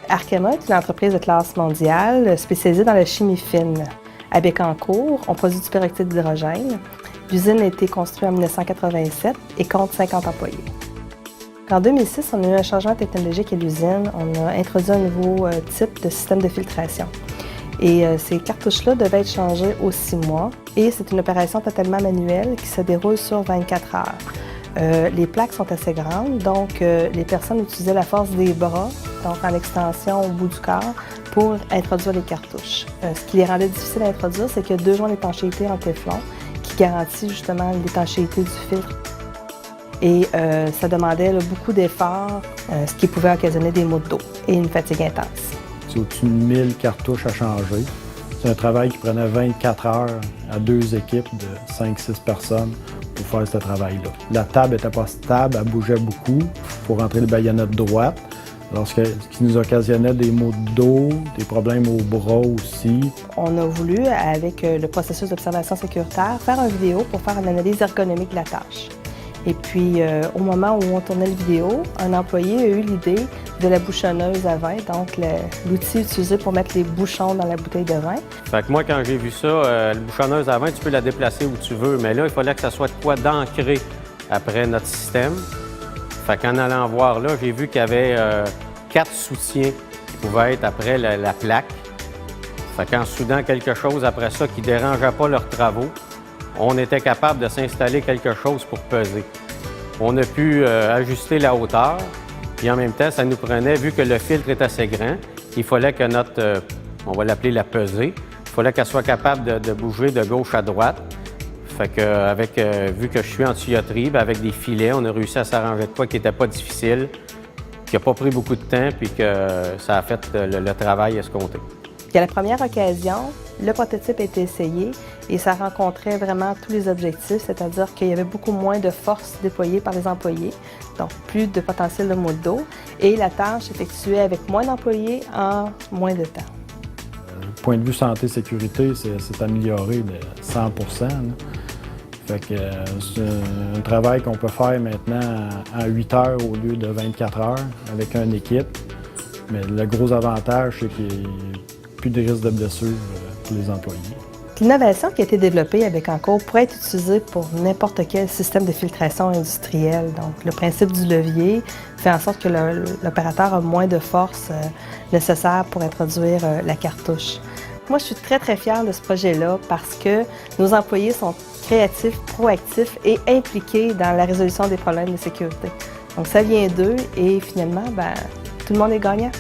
Arkema est une entreprise de classe mondiale spécialisée dans la chimie fine. À Bécancour, on produit du peroxyde d'hydrogène. L'usine a été construite en 1987 et compte 50 employés. En 2006, on a eu un changement technologique à l'usine. On a introduit un nouveau type de système de filtration. Et ces cartouches-là devaient être changées aux 6 mois. Et c'est une opération totalement manuelle qui se déroule sur 24 heures. Les plaques sont assez grandes, donc les personnes utilisaient la force des bras, donc en extension au bout du corps, pour introduire les cartouches. Ce qui les rendait difficiles à introduire, c'est qu'il y a 2 joints d'étanchéité en téflon qui garantit justement l'étanchéité du filtre. Et ça demandait beaucoup d'efforts, ce qui pouvait occasionner des maux de dos et une fatigue intense. C'est au-dessus de 1000 cartouches à changer. C'est un travail qui prenait 24 heures à 2 équipes de 5-6 personnes pour faire ce travail-là. La table n'était pas stable, elle bougeait beaucoup pour rentrer les baïonnettes droites, ce qui nous occasionnait des maux de dos, des problèmes aux bras aussi. On a voulu, avec le processus d'observation sécuritaire, faire une vidéo pour faire une analyse ergonomique de la tâche. Et puis, au moment où on tournait la vidéo, un employé a eu l'idée de la bouchonneuse à vin, donc l'outil utilisé pour mettre les bouchons dans la bouteille de vin. Fait que moi, quand j'ai vu ça, la bouchonneuse à vin, tu peux la déplacer où tu veux, mais là, il fallait que ça soit de quoi d'ancré après notre système. Fait qu'en allant voir là, j'ai vu qu'il y avait 4 soutiens qui pouvaient être après la plaque. Fait qu'en soudant quelque chose après ça qui ne dérangeait pas leurs travaux, on était capable de s'installer quelque chose pour peser. On a pu ajuster la hauteur, puis en même temps, ça nous prenait, vu que le filtre est assez grand, il fallait que notre, on va l'appeler la pesée, il fallait qu'elle soit capable de bouger de gauche à droite. Fait que, vu que je suis en tuyauterie, avec des filets, on a réussi à s'arranger de quoi qui n'était pas difficile, qui n'a pas pris beaucoup de temps, puis que ça a fait le travail escompté. À la première occasion, le prototype a été essayé et ça rencontrait vraiment tous les objectifs, c'est-à-dire qu'il y avait beaucoup moins de force déployée par les employés, donc plus de potentiel de maux de dos, et la tâche s'effectuait avec moins d'employés en moins de temps. Du point de vue santé-sécurité, c'est amélioré de 100 %. Fait que c'est un travail qu'on peut faire maintenant en 8 heures au lieu de 24 heures avec une équipe. Mais le gros avantage, c'est qu'il n'y a plus de risque de blessure pour les employés. L'innovation qui a été développée à Bécancour pourrait être utilisée pour n'importe quel système de filtration industriel. Donc, le principe du levier fait en sorte que l'opérateur a moins de force nécessaire pour introduire la cartouche. Moi, je suis très, très fière de ce projet-là parce que nos employés sont créatifs, proactifs et impliqués dans la résolution des problèmes de sécurité. Donc, ça vient d'eux et finalement, tout le monde est gagnant.